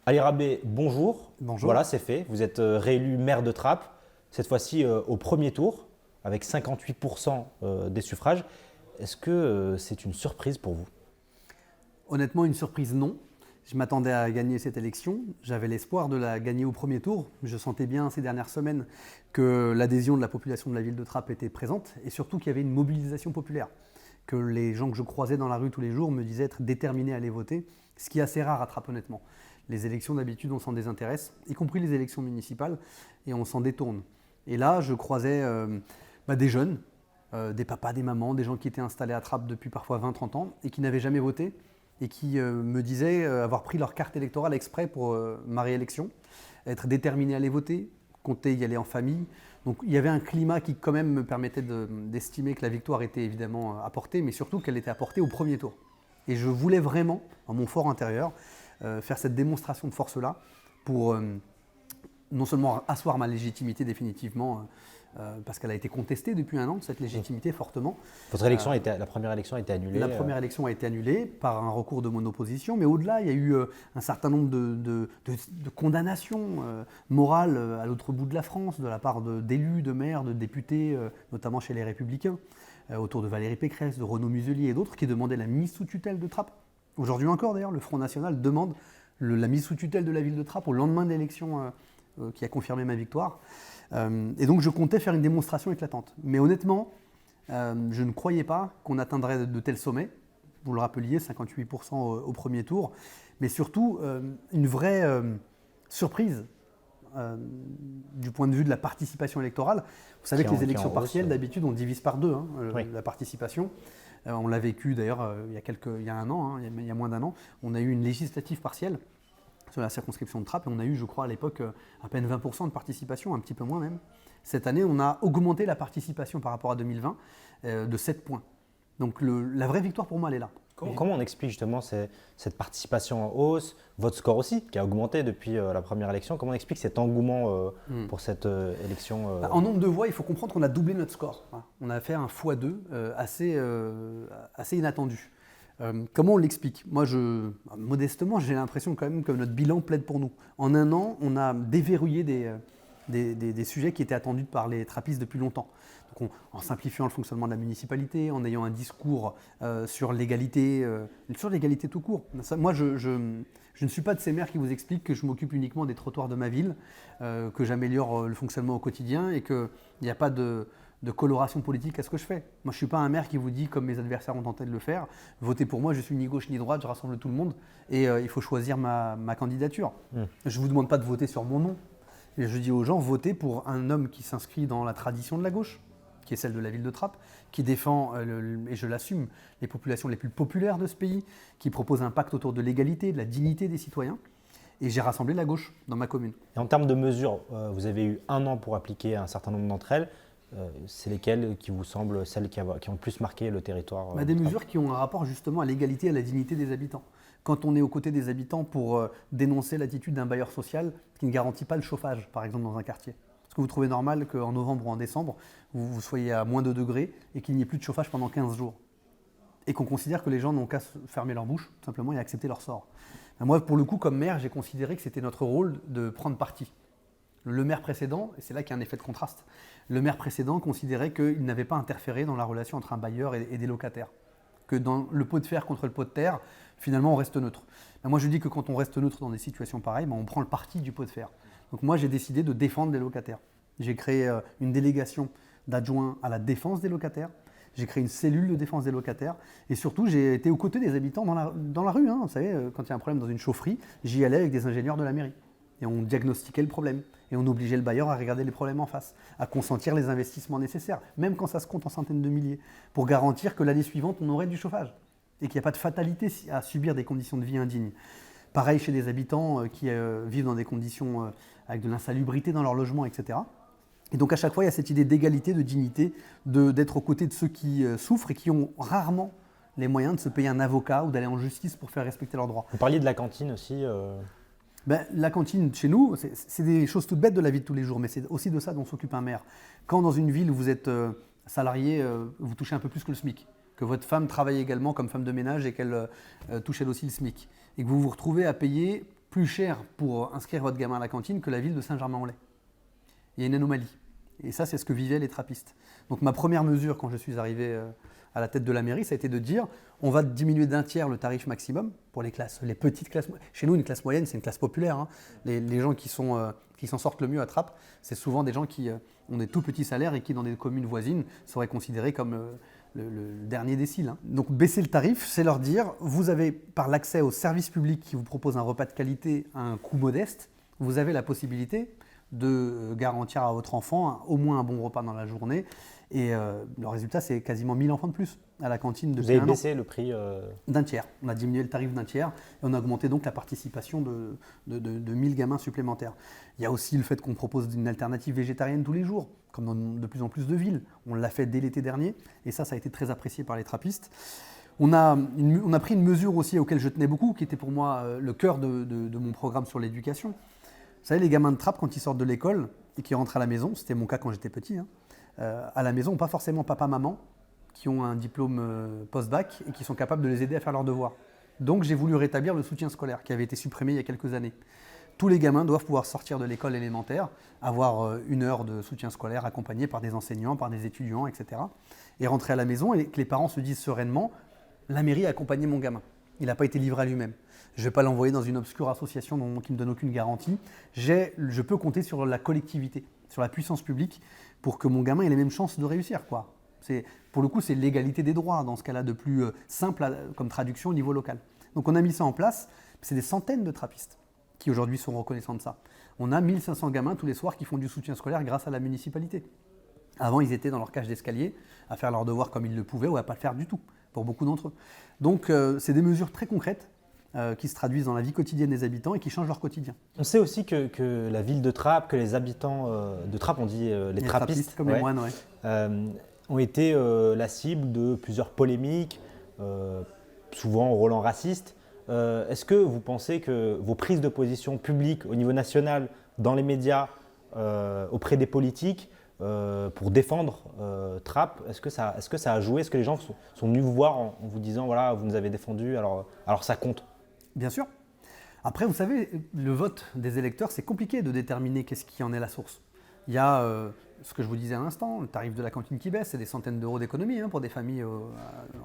Ali Rabé, bonjour. Bonjour. Voilà, c'est fait. Vous êtes réélu maire de Trappes, cette fois-ci au premier tour, avec 58% des suffrages. Est-ce que c'est une surprise pour vous? Honnêtement, une surprise, non. Je m'attendais à gagner cette élection. J'avais l'espoir de la gagner au premier tour. Je sentais bien ces dernières semaines que l'adhésion de la population de la ville de Trappes était présente et surtout qu'il y avait une mobilisation populaire. Que les gens que je croisais dans la rue tous les jours me disaient être déterminés à aller voter, ce qui est assez rare à Trappes, honnêtement. Les élections, d'habitude, on s'en désintéresse, y compris les élections municipales, et on s'en détourne. Et là, je croisais des jeunes, des papas, des mamans, des gens qui étaient installés à Trappes depuis parfois 20-30 ans et qui n'avaient jamais voté et qui me disaient avoir pris leur carte électorale exprès pour ma réélection, être déterminés à aller voter, compter y aller en famille. Donc il y avait un climat qui quand même me permettait d'estimer que la victoire était évidemment apportée, mais surtout qu'elle était apportée au premier tour. Et je voulais vraiment, dans mon fort intérieur, faire cette démonstration de force-là pour non seulement asseoir ma légitimité définitivement, parce qu'elle a été contestée depuis un an, cette légitimité fortement. Votre élection la première élection a été annulée. La première élection a été annulée par un recours de mon opposition, mais au-delà, il y a eu un certain nombre de condamnations morales à l'autre bout de la France, de la part d'élus, de maires, de députés, notamment chez les Républicains, autour de Valérie Pécresse, de Renaud Muselier et d'autres, qui demandaient la mise sous tutelle de Trappes. Aujourd'hui encore, d'ailleurs, le Front National demande la mise sous tutelle de la ville de Trappes au lendemain de l'élection qui a confirmé ma victoire. Et donc je comptais faire une démonstration éclatante. Mais honnêtement, je ne croyais pas qu'on atteindrait de tels sommets. Vous le rappeliez, 58% au premier tour. Mais surtout, une vraie surprise du point de vue de la participation électorale. Vous savez que les élections partielles, d'habitude, on divise par deux oui. La participation. On l'a vécu d'ailleurs il y a un an, il y a moins d'un an. On a eu une législative partielle sur la circonscription de Trappes et on a eu, je crois, à l'époque, à peine 20% de participation, un petit peu moins même. Cette année, on a augmenté la participation par rapport à 2020 de 7 points. Donc la vraie victoire pour moi, elle est là. Comment on explique justement cette participation en hausse, votre score aussi, qui a augmenté depuis la première élection? Comment on explique cet engouement pour cette élection En nombre de voix, il faut comprendre qu'on a doublé notre score. On a fait un x2 assez inattendu. Comment on l'explique? Moi, modestement, j'ai l'impression quand même que notre bilan plaide pour nous. En un an, on a déverrouillé des sujets qui étaient attendus par les trappistes depuis longtemps. Donc en simplifiant le fonctionnement de la municipalité, en ayant un discours sur l'égalité tout court. Moi, je ne suis pas de ces maires qui vous expliquent que je m'occupe uniquement des trottoirs de ma ville, que j'améliore le fonctionnement au quotidien et qu'il n'y a pas de coloration politique à ce que je fais. Moi, je ne suis pas un maire qui vous dit, comme mes adversaires ont tenté de le faire, votez pour moi, je suis ni gauche ni droite, je rassemble tout le monde et il faut choisir ma candidature. Je ne vous demande pas de voter sur mon nom. Et je dis aux gens, votez pour un homme qui s'inscrit dans la tradition de la gauche, qui est celle de la ville de Trappes, qui défend, et je l'assume, les populations les plus populaires de ce pays, qui propose un pacte autour de l'égalité, de la dignité des citoyens. Et j'ai rassemblé la gauche dans ma commune. Et en termes de mesures, vous avez eu un an pour appliquer un certain nombre d'entre elles. C'est lesquelles qui vous semblent celles qui ont le plus marqué le territoire Des mesures qui ont un rapport justement à l'égalité et à la dignité des habitants. Quand on est aux côtés des habitants pour dénoncer l'attitude d'un bailleur social qui ne garantit pas le chauffage, par exemple, dans un quartier. Est-ce que vous trouvez normal qu'en novembre ou en décembre, vous soyez à moins de degrés et qu'il n'y ait plus de chauffage pendant 15 jours? Et qu'on considère que les gens n'ont qu'à fermer leur bouche, tout simplement, et accepter leur sort. Moi, pour le coup, comme maire, j'ai considéré que c'était notre rôle de prendre parti. Le maire précédent, et c'est là qu'il y a un effet de contraste, le maire précédent considérait qu'il n'avait pas interféré dans la relation entre un bailleur et des locataires. Que dans le pot de fer contre le pot de terre, finalement, on reste neutre. Moi, je dis que quand on reste neutre dans des situations pareilles, on prend le parti du pot de fer. Donc moi, j'ai décidé de défendre les locataires. J'ai créé une délégation d'adjoints à la défense des locataires. J'ai créé une cellule de défense des locataires. Et surtout, j'ai été aux côtés des habitants dans la rue. Vous savez, quand il y a un problème dans une chaufferie, j'y allais avec des ingénieurs de la mairie. Et on diagnostiquait le problème. Et on obligeait le bailleur à regarder les problèmes en face, à consentir les investissements nécessaires, même quand ça se compte en centaines de milliers, pour garantir que l'année suivante, on aurait du chauffage et qu'il n'y a pas de fatalité à subir des conditions de vie indignes. Pareil chez des habitants qui vivent dans des conditions avec de l'insalubrité dans leur logement, etc. Et donc à chaque fois, il y a cette idée d'égalité, de dignité, d'être aux côtés de ceux qui souffrent et qui ont rarement les moyens de se payer un avocat ou d'aller en justice pour faire respecter leurs droits. Vous parliez de la cantine aussi. La cantine, chez nous, c'est des choses toutes bêtes de la vie de tous les jours, mais c'est aussi de ça dont s'occupe un maire. Quand dans une ville où vous êtes salarié, vous touchez un peu plus que le SMIC, que votre femme travaille également comme femme de ménage et qu'elle touche elle aussi le SMIC, et que vous vous retrouvez à payer plus cher pour inscrire votre gamin à la cantine que la ville de Saint-Germain-en-Laye. Il y a une anomalie. Et ça, c'est ce que vivaient les trappistes. Donc ma première mesure quand je suis arrivé à la tête de la mairie, ça a été de dire on va diminuer d'un tiers le tarif maximum pour les classes, les petites classes. Chez nous, une classe moyenne, c'est une classe populaire. Hein. Les gens qui s'en sortent le mieux à Trappes, c'est souvent des gens qui ont des tout petits salaires et qui, dans des communes voisines, seraient considérés comme le dernier décile. Hein. Donc baisser le tarif, c'est leur dire vous avez, par l'accès aux services publics qui vous proposent un repas de qualité à un coût modeste, vous avez la possibilité de garantir à votre enfant au moins un bon repas dans la journée. Et le résultat, c'est quasiment 1000 enfants de plus à la cantine depuis un an. Vous avez baissé le prix D'un tiers. On a diminué le tarif d'un tiers et on a augmenté donc la participation de 1000 gamins supplémentaires. Il y a aussi le fait qu'on propose une alternative végétarienne tous les jours, comme dans de plus en plus de villes. On l'a fait dès l'été dernier et ça a été très apprécié par les trappistes. On a pris une mesure aussi auquel je tenais beaucoup, qui était pour moi le cœur de mon programme sur l'éducation. Vous savez, les gamins de Trappes, quand ils sortent de l'école et qu'ils rentrent à la maison, c'était mon cas quand j'étais petit, hein, à la maison, pas forcément papa-maman, qui ont un diplôme post-bac et qui sont capables de les aider à faire leurs devoirs. Donc j'ai voulu rétablir le soutien scolaire qui avait été supprimé il y a quelques années. Tous les gamins doivent pouvoir sortir de l'école élémentaire, avoir 1 heure de soutien scolaire accompagné par des enseignants, par des étudiants, etc. Et rentrer à la maison et que les parents se disent sereinement « la mairie a accompagné mon gamin, il n'a pas été livré à lui-même ». Je ne vais pas l'envoyer dans une obscure association qui ne me donne aucune garantie. Je peux compter sur la collectivité, sur la puissance publique pour que mon gamin ait les mêmes chances de réussir, quoi. Pour le coup, c'est l'égalité des droits dans ce cas-là de plus simple comme traduction au niveau local. Donc on a mis ça en place. C'est des centaines de trappistes qui aujourd'hui sont reconnaissants de ça. On a 1500 gamins tous les soirs qui font du soutien scolaire grâce à la municipalité. Avant, ils étaient dans leur cage d'escalier à faire leurs devoirs comme ils le pouvaient ou à ne pas le faire du tout, pour beaucoup d'entre eux. Donc c'est des mesures très concrètes qui se traduisent dans la vie quotidienne des habitants et qui changent leur quotidien. On sait aussi que la ville de Trappes, que les habitants de Trappes, on dit les trappistes, comme les moines, ont été la cible de plusieurs polémiques, souvent au Roland raciste. Est-ce que vous pensez que vos prises de position publiques au niveau national, dans les médias, auprès des politiques, pour défendre Trappes, est-ce que ça a joué? Est-ce que les gens sont venus vous voir en vous disant voilà, vous nous avez défendu, alors ça compte? Bien sûr. Après, vous savez, le vote des électeurs, c'est compliqué de déterminer qu'est-ce qui en est la source. Il y a ce que je vous disais à l'instant, le tarif de la cantine qui baisse, c'est des centaines d'euros d'économie pour des familles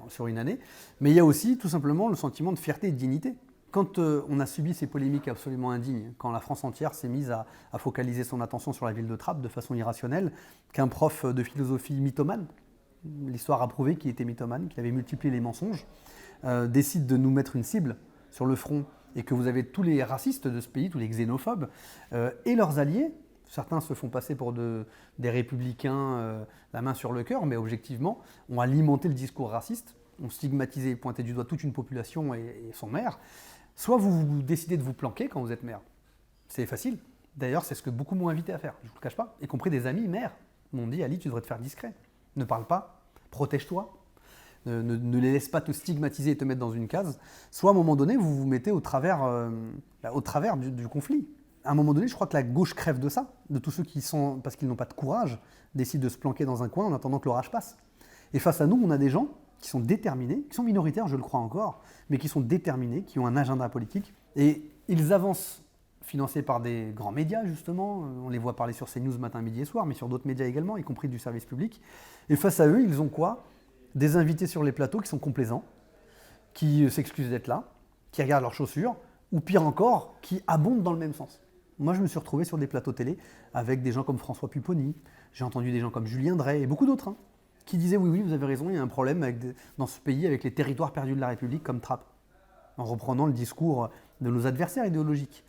sur une année. Mais il y a aussi tout simplement le sentiment de fierté et de dignité. Quand on a subi ces polémiques absolument indignes, quand la France entière s'est mise à focaliser son attention sur la ville de Trappes de façon irrationnelle, qu'un prof de philosophie mythomane, l'histoire a prouvé qu'il était mythomane, qu'il avait multiplié les mensonges, décide de nous mettre une cible sur le front et que vous avez tous les racistes de ce pays, tous les xénophobes et leurs alliés, certains se font passer pour des républicains la main sur le cœur, mais objectivement, ont alimenté le discours raciste, ont stigmatisé et pointé du doigt toute une population et son maire. Soit vous décidez de vous planquer quand vous êtes maire. C'est facile. D'ailleurs, c'est ce que beaucoup m'ont invité à faire, je ne vous le cache pas, y compris des amis maires m'ont dit « Ali, tu devrais te faire discret. Ne parle pas, protège-toi. Ne les laisse pas te stigmatiser et te mettre dans une case. » Soit à un moment donné, vous vous mettez au travers du conflit. À un moment donné, je crois que la gauche crève de ça, de tous ceux qui sont, parce qu'ils n'ont pas de courage, décident de se planquer dans un coin en attendant que l'orage passe. Et face à nous, on a des gens qui sont déterminés, qui sont minoritaires, je le crois encore, mais qui sont déterminés, qui ont un agenda politique. Et ils avancent, financés par des grands médias, justement. On les voit parler sur CNews matin, midi et soir, mais sur d'autres médias également, y compris du service public. Et face à eux, ils ont quoi? Des invités sur les plateaux qui sont complaisants, qui s'excusent d'être là, qui regardent leurs chaussures, ou pire encore, qui abondent dans le même sens. Moi, je me suis retrouvé sur des plateaux télé avec des gens comme François Pupponi, j'ai entendu des gens comme Julien Drey et beaucoup d'autres, qui disaient oui, vous avez raison, il y a un problème dans ce pays avec les territoires perdus de la République comme Trappes, en reprenant le discours de nos adversaires idéologiques.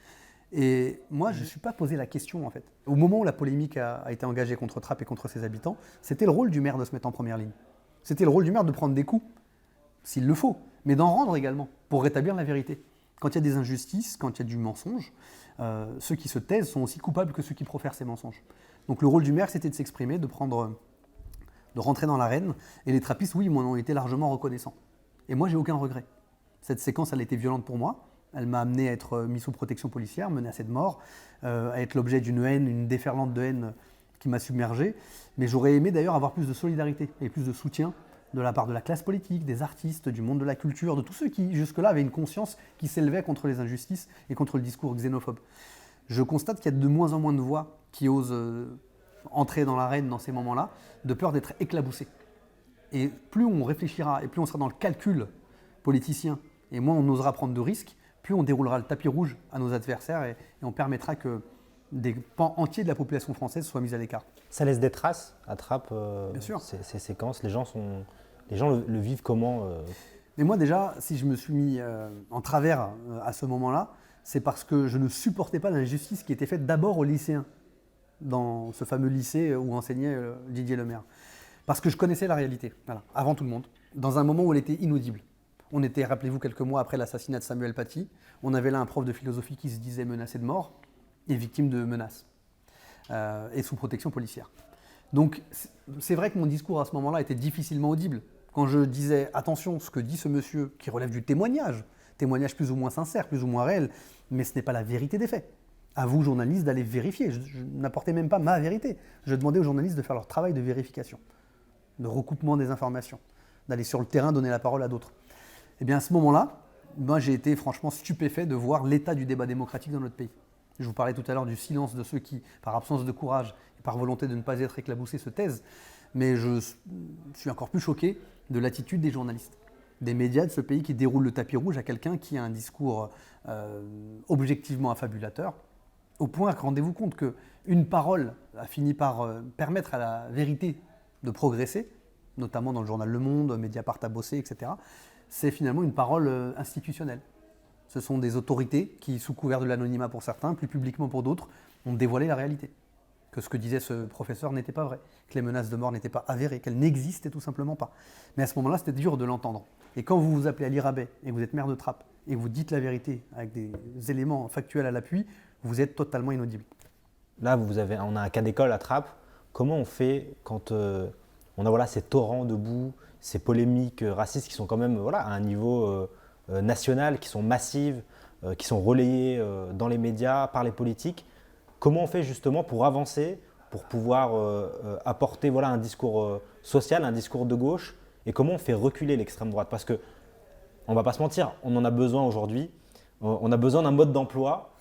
Et moi, je ne me suis pas posé la question en fait. Au moment où la polémique a été engagée contre Trappes et contre ses habitants, c'était le rôle du maire de se mettre en première ligne. C'était le rôle du maire de prendre des coups, s'il le faut, mais d'en rendre également, pour rétablir la vérité. Quand il y a des injustices, quand il y a du mensonge, ceux qui se taisent sont aussi coupables que ceux qui profèrent ces mensonges. Donc le rôle du maire, c'était de s'exprimer, de rentrer dans l'arène. Et les trappistes, oui, m'en ont été largement reconnaissants. Et moi, j'ai aucun regret. Cette séquence, elle a été violente pour moi. Elle m'a amené à être mis sous protection policière, menacé de mort, à être l'objet d'une haine, une déferlante de haine qui m'a submergé. Mais j'aurais aimé d'ailleurs avoir plus de solidarité et plus de soutien de la part de la classe politique, des artistes, du monde de la culture, de tous ceux qui jusque-là avaient une conscience qui s'élevait contre les injustices et contre le discours xénophobe. Je constate qu'il y a de moins en moins de voix qui osent entrer dans l'arène dans ces moments-là, de peur d'être éclaboussées. Et plus on réfléchira et plus on sera dans le calcul politicien et moins on osera prendre de risques, plus on déroulera le tapis rouge à nos adversaires et on permettra que des pans entiers de la population française soient mis à l'écart. Ça laisse des traces à Trappes, Bien sûr. ces séquences. Les gens le vivent comment Mais moi déjà, si je me suis mis en travers à ce moment-là, c'est parce que je ne supportais pas l'injustice qui était faite d'abord aux lycéens, dans ce fameux lycée où enseignait Didier Lemaire. Parce que je connaissais la réalité, voilà, avant tout le monde, dans un moment où elle était inaudible. On était, rappelez-vous, quelques mois après l'assassinat de Samuel Paty, on avait là un prof de philosophie qui se disait menacé de mort et victime de menaces et sous protection policière. Donc c'est vrai que mon discours à ce moment-là était difficilement audible. Quand je disais attention, ce que dit ce monsieur qui relève du témoignage plus ou moins sincère, plus ou moins réel, mais ce n'est pas la vérité des faits. À vous, journalistes, d'aller vérifier. Je n'apportais même pas ma vérité. Je demandais aux journalistes de faire leur travail de vérification, de recoupement des informations, d'aller sur le terrain donner la parole à d'autres. Et bien à ce moment-là, moi j'ai été franchement stupéfait de voir l'état du débat démocratique dans notre pays. Je vous parlais tout à l'heure du silence de ceux qui, par absence de courage et par volonté de ne pas être éclaboussés, se taisent. Mais je suis encore plus choqué de l'attitude des journalistes, des médias de ce pays qui déroulent le tapis rouge à quelqu'un qui a un discours objectivement affabulateur, au point que rendez-vous compte qu'une parole a fini par permettre à la vérité de progresser, notamment dans le journal Le Monde, Mediapart a bossé, etc. C'est finalement une parole institutionnelle. Ce sont des autorités qui, sous couvert de l'anonymat pour certains, plus publiquement pour d'autres, ont dévoilé la réalité. Que ce que disait ce professeur n'était pas vrai, que les menaces de mort n'étaient pas avérées, qu'elles n'existaient tout simplement pas. Mais à ce moment-là, c'était dur de l'entendre. Et quand vous vous appelez Ali Rabet et que vous êtes maire de Trappes et que vous dites la vérité avec des éléments factuels à l'appui, vous êtes totalement inaudible. Là, on a un cas d'école à Trappes. Comment on fait quand on a ces torrents de boue, ces polémiques racistes qui sont quand même à un niveau national, qui sont massives, qui sont relayées dans les médias, par les politiques? Comment on fait justement pour avancer, pour pouvoir apporter un discours social, un discours de gauche? Et comment on fait reculer l'extrême droite? Parce qu'on ne va pas se mentir, on en a besoin aujourd'hui. On a besoin d'un mode d'emploi.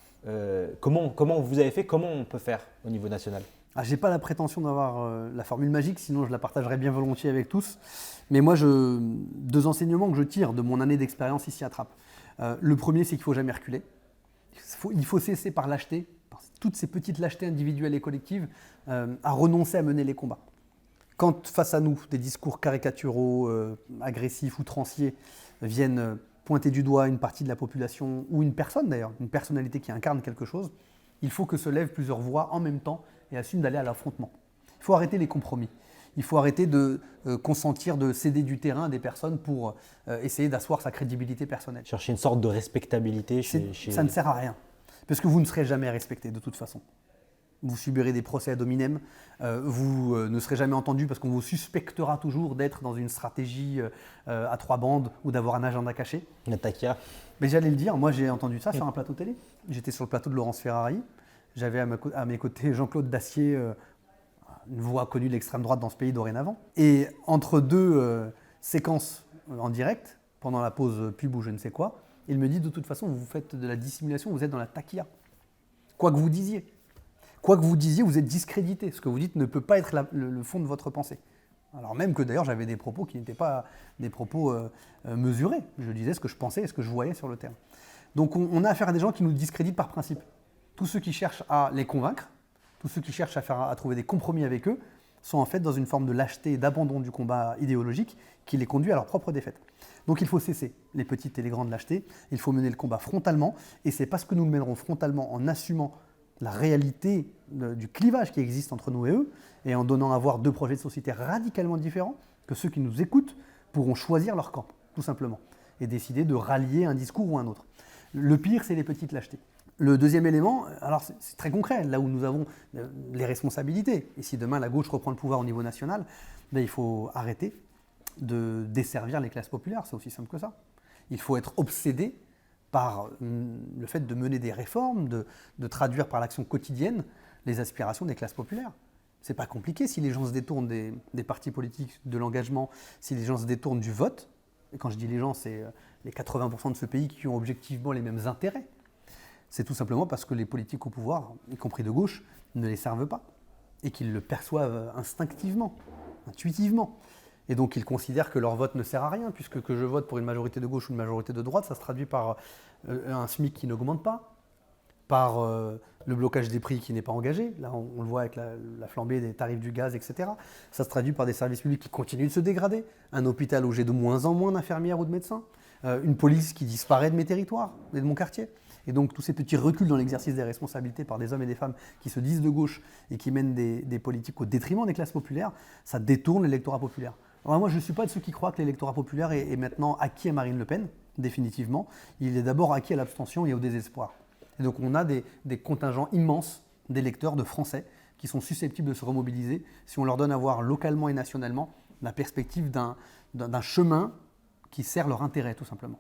Comment vous avez fait? Comment on peut faire au niveau national? Je n'ai pas la prétention d'avoir la formule magique, sinon je la partagerais bien volontiers avec tous. Mais moi, deux enseignements que je tire de mon année d'expérience ici à Trappes. Le premier, c'est qu'il ne faut jamais reculer. Il faut cesser par lâcheté, par toutes ces petites lâchetés individuelles et collectives, à renoncer à mener les combats. Quand face à nous, des discours caricaturaux, agressifs, outranciers viennent pointer du doigt une partie de la population, ou une personne d'ailleurs, une personnalité qui incarne quelque chose, il faut que se lèvent plusieurs voix en même temps et assument d'aller à l'affrontement. Il faut arrêter les compromis. Il faut arrêter de consentir, de céder du terrain à des personnes pour essayer d'asseoir sa crédibilité personnelle. Chercher une sorte de respectabilité Ça ne sert à rien, parce que vous ne serez jamais respecté de toute façon. Vous subirez des procès ad hominem, vous ne serez jamais entendu parce qu'on vous suspectera toujours d'être dans une stratégie à trois bandes ou d'avoir un agenda caché. La taquia. Mais j'allais le dire, moi j'ai entendu ça sur un plateau télé. J'étais sur le plateau de Laurence Ferrari, j'avais à mes côtés Jean-Claude Dacier, une voix connue de l'extrême droite dans ce pays dorénavant. Et entre deux séquences en direct, pendant la pause pub ou je ne sais quoi, il me dit de toute façon, vous faites de la dissimulation, vous êtes dans la taquilla. Quoi que vous disiez. Quoi que vous disiez, vous êtes discrédité. Ce que vous dites ne peut pas être le fond de votre pensée. Alors même que d'ailleurs j'avais des propos qui n'étaient pas des propos mesurés. Je disais ce que je pensais et ce que je voyais sur le terrain. Donc on a affaire à des gens qui nous discréditent par principe. Tous ceux qui cherchent à les convaincre, tous ceux qui cherchent à trouver des compromis avec eux, sont en fait dans une forme de lâcheté et d'abandon du combat idéologique qui les conduit à leur propre défaite. Donc il faut cesser les petites et les grandes lâchetés, il faut mener le combat frontalement, et c'est parce que nous le mènerons frontalement en assumant la réalité du clivage qui existe entre nous et eux, et en donnant à voir deux projets de société radicalement différents, que ceux qui nous écoutent pourront choisir leur camp, tout simplement, et décider de rallier un discours ou un autre. Le pire, c'est les petites lâchetés. Le deuxième élément, alors c'est très concret, là où nous avons les responsabilités, et si demain la gauche reprend le pouvoir au niveau national, il faut arrêter de desservir les classes populaires, c'est aussi simple que ça. Il faut être obsédé par le fait de mener des réformes, de traduire par l'action quotidienne les aspirations des classes populaires. C'est pas compliqué si les gens se détournent des partis politiques, de l'engagement, si les gens se détournent du vote. Et quand je dis les gens, c'est les 80% de ce pays qui ont objectivement les mêmes intérêts. C'est tout simplement parce que les politiques au pouvoir, y compris de gauche, ne les servent pas et qu'ils le perçoivent instinctivement, intuitivement. Et donc ils considèrent que leur vote ne sert à rien, puisque que je vote pour une majorité de gauche ou une majorité de droite, ça se traduit par un SMIC qui n'augmente pas, par le blocage des prix qui n'est pas engagé. Là, on le voit avec la flambée des tarifs du gaz, etc. Ça se traduit par des services publics qui continuent de se dégrader, un hôpital où j'ai de moins en moins d'infirmières ou de médecins, une police qui disparaît de mes territoires et de mon quartier. Et donc tous ces petits reculs dans l'exercice des responsabilités par des hommes et des femmes qui se disent de gauche et qui mènent des politiques au détriment des classes populaires, ça détourne l'électorat populaire. Alors moi, je ne suis pas de ceux qui croient que l'électorat populaire est maintenant acquis à Marine Le Pen, définitivement. Il est d'abord acquis à l'abstention et au désespoir. Et donc on a des contingents immenses d'électeurs, de Français, qui sont susceptibles de se remobiliser si on leur donne à voir localement et nationalement la perspective d'un chemin qui sert leur intérêt, tout simplement.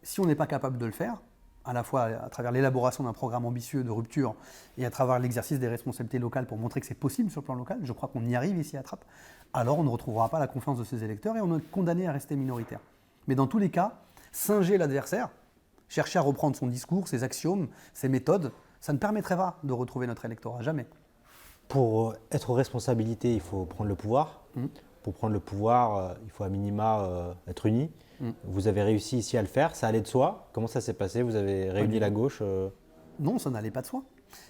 Si on n'est pas capable de le faire, à la fois à travers l'élaboration d'un programme ambitieux de rupture et à travers l'exercice des responsabilités locales pour montrer que c'est possible sur le plan local, je crois qu'on y arrive ici à Trappes, alors on ne retrouvera pas la confiance de ces électeurs et on est condamné à rester minoritaire. Mais dans tous les cas, singer l'adversaire, chercher à reprendre son discours, ses axiomes, ses méthodes, ça ne permettrait pas de retrouver notre électorat, jamais. Pour être aux responsabilités, il faut prendre le pouvoir. Pour prendre le pouvoir, il faut à minima être unis. Vous avez réussi ici à le faire, ça allait de soi. Comment ça s'est passé? Vous avez réuni la gauche Non, ça n'allait pas de soi.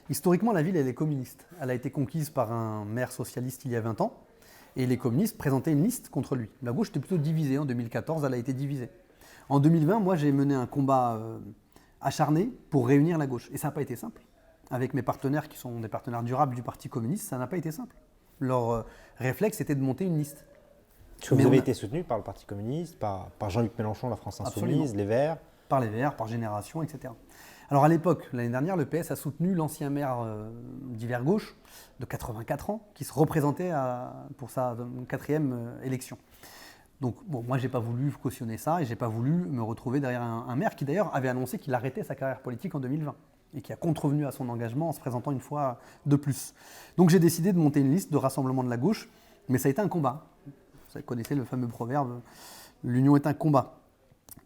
Historiquement, la ville, elle est communiste. Elle a été conquise par un maire socialiste il y a 20 ans. Et les communistes présentaient une liste contre lui. La gauche était plutôt divisée. En 2014, elle a été divisée. En 2020, moi, j'ai mené un combat acharné pour réunir la gauche. Et ça n'a pas été simple. Avec mes partenaires qui sont des partenaires durables du Parti communiste, ça n'a pas été simple. Leur réflexe était de monter une liste. Est-ce que vous avez été soutenu par le Parti communiste, par Jean-Luc Mélenchon, la France Insoumise, Absolument. les Verts? Par les Verts, par Génération, etc. Alors à l'époque, l'année dernière, le PS a soutenu l'ancien maire d'Hiver Gauche, de 84 ans, qui se représentait pour sa 4e élection. Donc bon, moi, je n'ai pas voulu cautionner ça et je n'ai pas voulu me retrouver derrière un maire qui d'ailleurs avait annoncé qu'il arrêtait sa carrière politique en 2020 et qui a contrevenu à son engagement en se présentant une fois de plus. Donc j'ai décidé de monter une liste de rassemblement de la gauche, mais ça a été un combat. Vous connaissez le fameux proverbe « l'union est un combat ».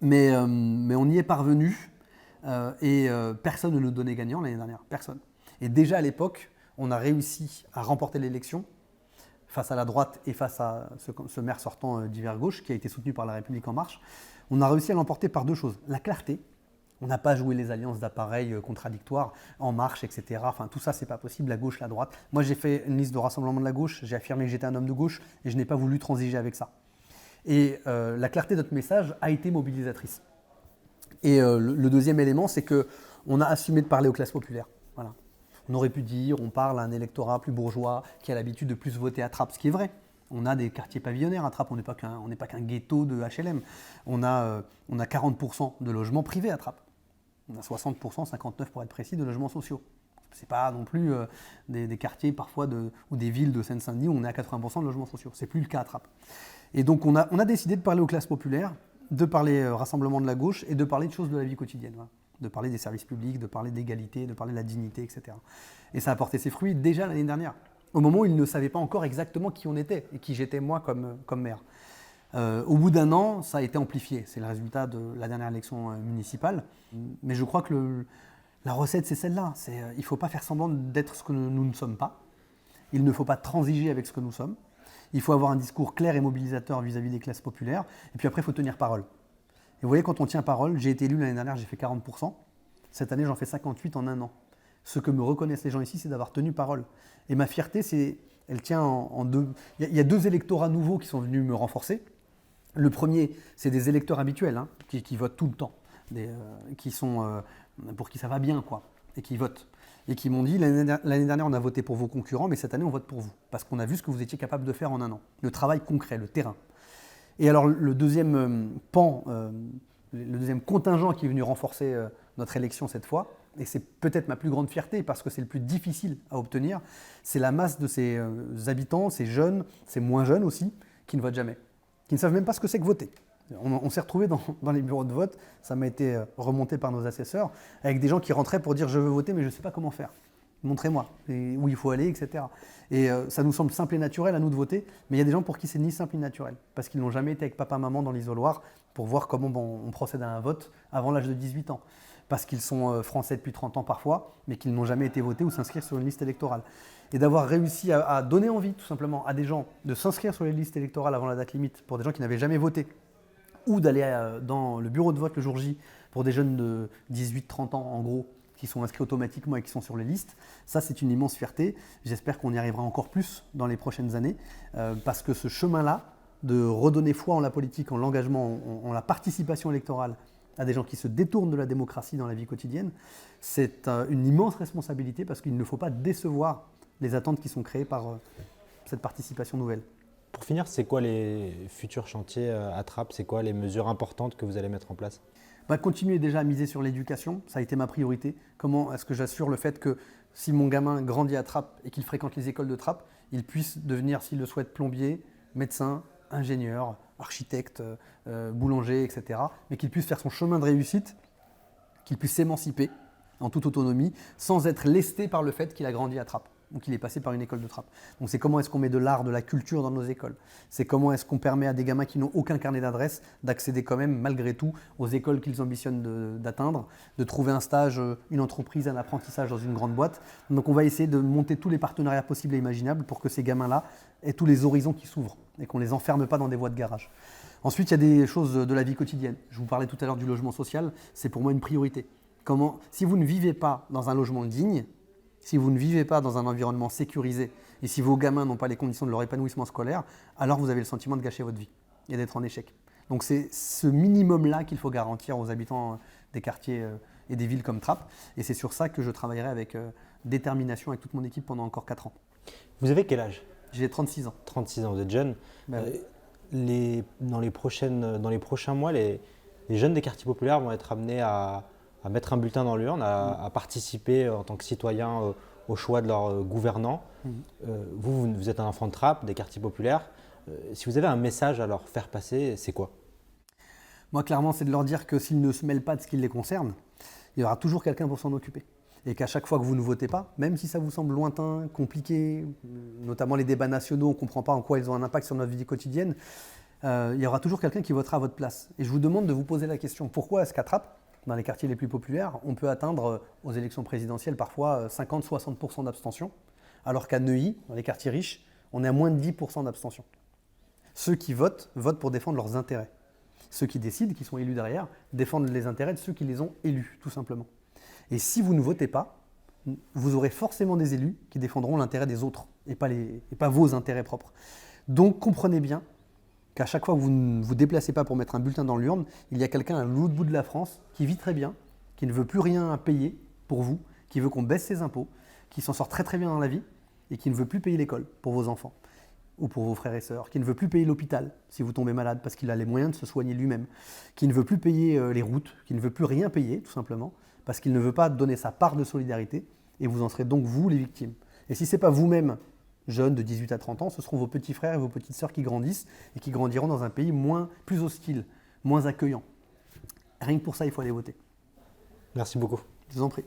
Mais on y est parvenu et personne ne nous donnait gagnant l'année dernière, personne. Et déjà à l'époque, on a réussi à remporter l'élection face à la droite et face à ce maire sortant d'Hiver Gauche qui a été soutenu par La République En Marche. On a réussi à l'emporter par deux choses. La clarté. On n'a pas joué les alliances d'appareils contradictoires, En Marche, etc. Enfin, tout ça, c'est pas possible, la gauche, la droite. Moi, j'ai fait une liste de rassemblement de la gauche, j'ai affirmé que j'étais un homme de gauche et je n'ai pas voulu transiger avec ça. Et la clarté de notre message a été mobilisatrice. Et le deuxième élément, c'est qu'on a assumé de parler aux classes populaires. Voilà. On aurait pu dire, on parle à un électorat plus bourgeois qui a l'habitude de plus voter à Trappes, ce qui est vrai. On a des quartiers pavillonnaires à Trappes, on n'est pas qu'un ghetto de HLM. On a 40% de logements privés à Trappes. On a 60%, 59% pour être précis, de logements sociaux. Ce n'est pas non plus des quartiers parfois ou des villes de Seine-Saint-Denis où on est à 80% de logements sociaux. Ce n'est plus le cas à Trappes. Et donc on a décidé de parler aux classes populaires, de parler rassemblement de la gauche et de parler de choses de la vie quotidienne. Voilà. De parler des services publics, de parler d'égalité, de parler de la dignité, etc. Et ça a porté ses fruits déjà l'année dernière, au moment où ils ne savaient pas encore exactement qui on était et qui j'étais moi comme maire. Au bout d'un an, ça a été amplifié. C'est le résultat de la dernière élection municipale. Mais je crois que la recette, c'est celle-là. Il ne faut pas faire semblant d'être ce que nous ne sommes pas. Il ne faut pas transiger avec ce que nous sommes. Il faut avoir un discours clair et mobilisateur vis-à-vis des classes populaires. Et puis après, il faut tenir parole. Et vous voyez, quand on tient parole, j'ai été élu l'année dernière, j'ai fait 40%. Cette année, j'en fais 58 en un an. Ce que me reconnaissent les gens ici, c'est d'avoir tenu parole. Et ma fierté, elle tient en deux. Il y a deux électorats nouveaux qui sont venus me renforcer. Le premier, c'est des électeurs habituels qui votent tout le temps, pour qui ça va bien, quoi, et qui votent. Et qui m'ont dit, l'année dernière, on a voté pour vos concurrents, mais cette année, on vote pour vous. Parce qu'on a vu ce que vous étiez capable de faire en un an. Le travail concret, le terrain. Et alors, le deuxième le deuxième contingent qui est venu renforcer notre élection cette fois, et c'est peut-être ma plus grande fierté parce que c'est le plus difficile à obtenir, c'est la masse de ces habitants, ces jeunes, ces moins jeunes aussi, qui ne votent jamais, qui ne savent même pas ce que c'est que voter. On s'est retrouvés dans les bureaux de vote, ça m'a été remonté par nos assesseurs, avec des gens qui rentraient pour dire « je veux voter mais je ne sais pas comment faire ». montrez-moi où il faut aller, etc. Et ça nous semble simple et naturel à nous de voter, mais il y a des gens pour qui c'est ni simple ni naturel, parce qu'ils n'ont jamais été avec papa-maman dans l'isoloir pour voir comment on procède à un vote avant l'âge de 18 ans, parce qu'ils sont français depuis 30 ans parfois, mais qu'ils n'ont jamais été votés ou s'inscrire sur une liste électorale. Et d'avoir réussi à donner envie tout simplement à des gens de s'inscrire sur les listes électorales avant la date limite pour des gens qui n'avaient jamais voté, ou d'aller dans le bureau de vote le jour J pour des jeunes de 18-30 ans en gros, qui sont inscrits automatiquement et qui sont sur les listes. Ça, c'est une immense fierté. J'espère qu'on y arrivera encore plus dans les prochaines années, parce que ce chemin-là, de redonner foi en la politique, en l'engagement, en la participation électorale à des gens qui se détournent de la démocratie dans la vie quotidienne, c'est une immense responsabilité, parce qu'il ne faut pas décevoir les attentes qui sont créées par cette participation nouvelle. Pour finir, c'est quoi les futurs chantiers à Trappes? C'est quoi les mesures importantes que vous allez mettre en place? Continuer déjà à miser sur l'éducation, ça a été ma priorité. Comment est-ce que j'assure le fait que si mon gamin grandit à Trappes et qu'il fréquente les écoles de Trappes, il puisse devenir, s'il le souhaite, plombier, médecin, ingénieur, architecte, boulanger, etc. Mais qu'il puisse faire son chemin de réussite, qu'il puisse s'émanciper en toute autonomie, sans être lesté par le fait qu'il a grandi à Trappes ou qu'il est passé par une école de Trappes. Donc c'est comment est-ce qu'on met de l'art, de la culture dans nos écoles. C'est comment est-ce qu'on permet à des gamins qui n'ont aucun carnet d'adresse d'accéder quand même, malgré tout, aux écoles qu'ils ambitionnent d'atteindre, de trouver un stage, une entreprise, un apprentissage dans une grande boîte. Donc on va essayer de monter tous les partenariats possibles et imaginables pour que ces gamins-là aient tous les horizons qui s'ouvrent et qu'on ne les enferme pas dans des voies de garage. Ensuite, il y a des choses de la vie quotidienne. Je vous parlais tout à l'heure du logement social, c'est pour moi une priorité. Si vous ne vivez pas dans un logement digne, si vous ne vivez pas dans un environnement sécurisé et si vos gamins n'ont pas les conditions de leur épanouissement scolaire, alors vous avez le sentiment de gâcher votre vie et d'être en échec. Donc c'est ce minimum-là qu'il faut garantir aux habitants des quartiers et des villes comme Trappes. Et c'est sur ça que je travaillerai avec détermination avec toute mon équipe pendant encore 4 ans. Vous avez quel âge? J'ai 36 ans. 36 ans, vous êtes jeune. Oui. Dans les prochains mois, les jeunes des quartiers populaires vont être amenés à mettre un bulletin dans l'urne, à participer en tant que citoyen au choix de leurs gouvernants. Vous êtes un enfant de Trappes, des quartiers populaires. Si vous avez un message à leur faire passer, c'est quoi? Moi, clairement, c'est de leur dire que s'ils ne se mêlent pas de ce qui les concerne, il y aura toujours quelqu'un pour s'en occuper. Et qu'à chaque fois que vous ne votez pas, même si ça vous semble lointain, compliqué, notamment les débats nationaux, on ne comprend pas en quoi ils ont un impact sur notre vie quotidienne, il y aura toujours quelqu'un qui votera à votre place. Et je vous demande de vous poser la question, pourquoi est-ce qu'à Trappes, dans les quartiers les plus populaires, on peut atteindre aux élections présidentielles parfois 50-60% d'abstention, alors qu'à Neuilly, dans les quartiers riches, on est à moins de 10% d'abstention. Ceux qui votent pour défendre leurs intérêts. Ceux qui décident, qui sont élus derrière, défendent les intérêts de ceux qui les ont élus, tout simplement. Et si vous ne votez pas, vous aurez forcément des élus qui défendront l'intérêt des autres et pas vos intérêts propres. Donc comprenez bien qu'à chaque fois que vous ne vous déplacez pas pour mettre un bulletin dans l'urne, il y a quelqu'un à l'autre bout de la France qui vit très bien, qui ne veut plus rien payer pour vous, qui veut qu'on baisse ses impôts, qui s'en sort très très bien dans la vie et qui ne veut plus payer l'école pour vos enfants ou pour vos frères et sœurs, qui ne veut plus payer l'hôpital si vous tombez malade parce qu'il a les moyens de se soigner lui-même, qui ne veut plus payer les routes, qui ne veut plus rien payer tout simplement parce qu'il ne veut pas donner sa part de solidarité et vous en serez donc vous les victimes. Et si ce n'est pas vous-même, jeunes de 18 à 30 ans, ce seront vos petits frères et vos petites sœurs qui grandissent et qui grandiront dans un pays plus hostile, moins accueillant. Rien que pour ça, il faut aller voter. Merci beaucoup. Je vous en prie.